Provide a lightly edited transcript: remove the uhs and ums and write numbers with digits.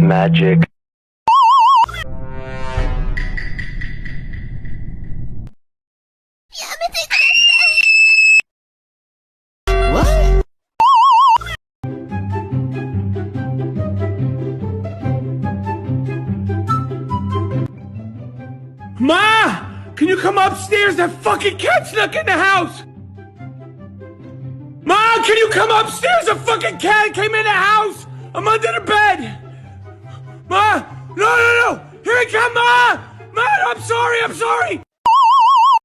Magic. What? Ma! Can you come upstairs? That fucking cat snuck in the house! Ma! Can you come upstairs? A fucking cat came in the house! I'm under the bed! Ma! No! Here it comes, Ma! Ma! I'm sorry!